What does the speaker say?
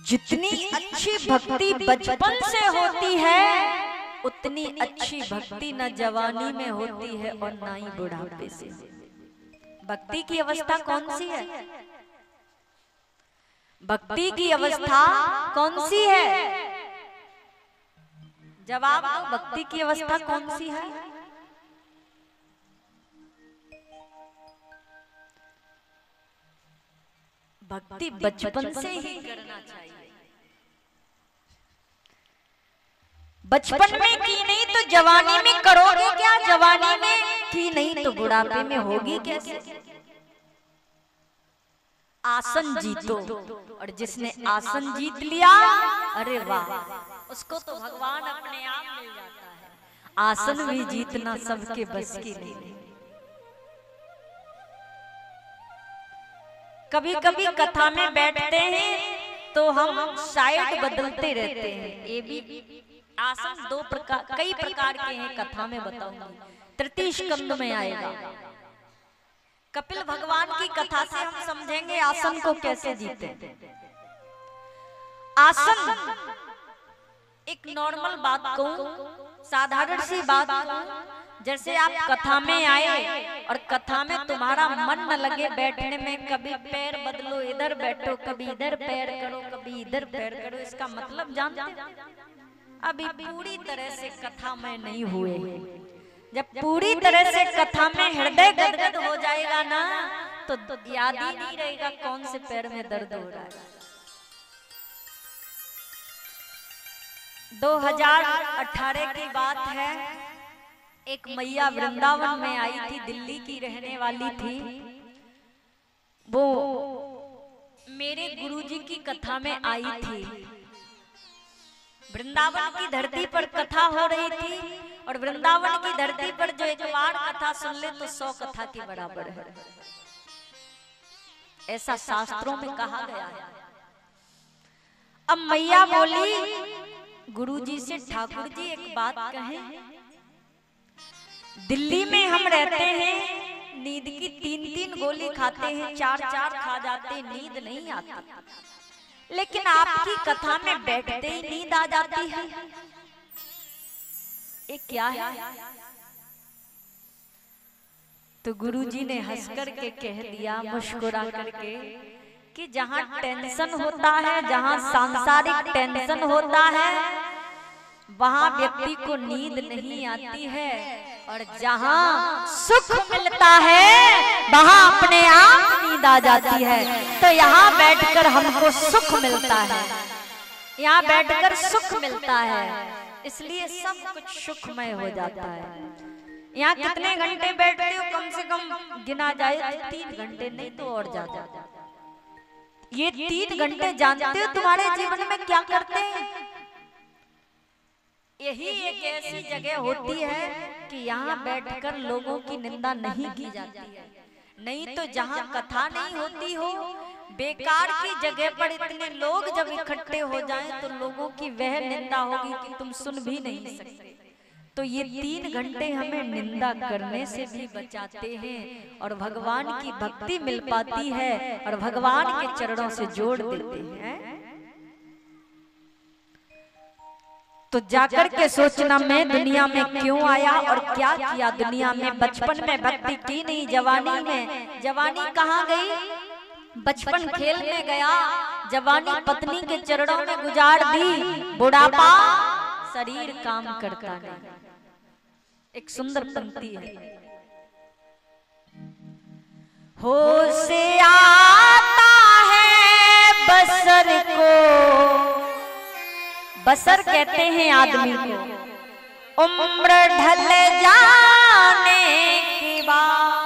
जितनी अच्छी भक्ति बचपन से होती है उतनी अच्छी भक्ति न जवानी में होती है और ना ही बुढ़ापे से। भक्ति की अवस्था कौन सी है? भक्ति की अवस्था कौन सी है? जवाब दो, भक्ति की अवस्था कौन सी है? भक्ति बचपन से ही करना चाहिए। बचपन में की नहीं तो जवानी में करोगे क्या? जवानी में की नहीं तो बुढ़ापे में होगी कैसे? आसन जीतो, और जिसने आसन जीत लिया, अरे वाह, उसको तो भगवान अपने आप मिल जाता है। आसन भी जीतना सबके बस की नहीं। कभी कभी कथा में बैठते हैं तो हम साइड बदलते रहते हैं। ये भी आसन दो प्रकार, कई प्रकार के हैं, कथा में बताऊंगी, तृतीय स्कंद में आएगा। कपिल भगवान की कथा से हम समझेंगे आसन को कैसे जीते। आसन एक नॉर्मल बात कहूं, साधारण सी बात कहूं, जैसे आप कथा में आए और कथा में तुम्हारा मन न लगे बैठने में, कभी पैर बदलो, इधर बैठो, कभी इधर पैर करो, कभी इधर पैर करो, इसका मतलब जानते? अभी पूरी तरह से कथा में नहीं हुए। जब पूरी तरह से कथा में हृदय गदगद हो जाएगा ना, तो याद ही नहीं रहेगा कौन से पैर में दर्द हो रहा है। 2018 की बात है, एक मैया वृंदावन में आई थी, दिल्ली की रहने वाली थी। वो मेरे गुरुजी की कथा में आई थी। वृंदावन की धरती पर कथा हो रही थी, और वृंदावन की धरती पर जो एक बार कथा सुन ले तो 100 कथा के बराबर है, ऐसा शास्त्रों में कहा गया है। अब मैया बोली गुरुजी से, ठाकुर जी एक बात कहें, दिल्ली में हम रहते हैं, नींद की 3-3 गोली खाते हैं, 4-4 खा जाते, नींद नहीं आती, लेकिन आपकी कथा में बैठते ही नींद आ जाती है, ये क्या है? तो गुरुजी ने हंस करके कह दिया, मुस्कुरा करके, कि जहां टेंशन होता है, जहां सांसारिक टेंशन होता है, वहां व्यक्ति को नींद नहीं आती है, और जहां सुख मिलता है वहां अपने आप नींद आ जाती है। तो यहाँ बैठकर हमको सुख मिलता है, यहाँ बैठकर सुख मिलता है, इसलिए सब कुछ सुखमय हो जाता है। यहाँ कितने घंटे बैठते हो? कम से कम गिना जाए तो 3 घंटे, नहीं तो और ज्यादा। ये 3 घंटे जानते हो तुम्हारे जीवन में क्या करते हैं? यही एक ऐसी जगह होती है कि यहाँ बैठकर लोगों की निंदा नहीं की जाती है। नहीं तो जहाँ कथा नहीं होती हो, बेकार की जगह पर इतने लोग जब इकट्ठे हो जाएं तो लोगों की वह निंदा होगी कि तुम सुन भी नहीं सकते। तो ये 3 घंटे हमें निंदा करने से भी बचाते हैं, और भगवान की भक्ति मिल पाती है, और भगवान के चरणों से जोड़ देते हैं। तो जाकर के सोचना, मैं दुनिया में क्यों आया और क्या किया दुनिया में? बचपन में भक्ति की नहीं, जवानी में, जवानी कहाँ गई? बचपन खेल में गया, जवानी पत्नी के चरणों में गुजार दी, बुढ़ापा शरीर काम करता नहीं। एक सुंदर पंक्ति है, होश आता है बसर को, बसर कहते हैं आदमी को, उम्र ढल जाने के बाद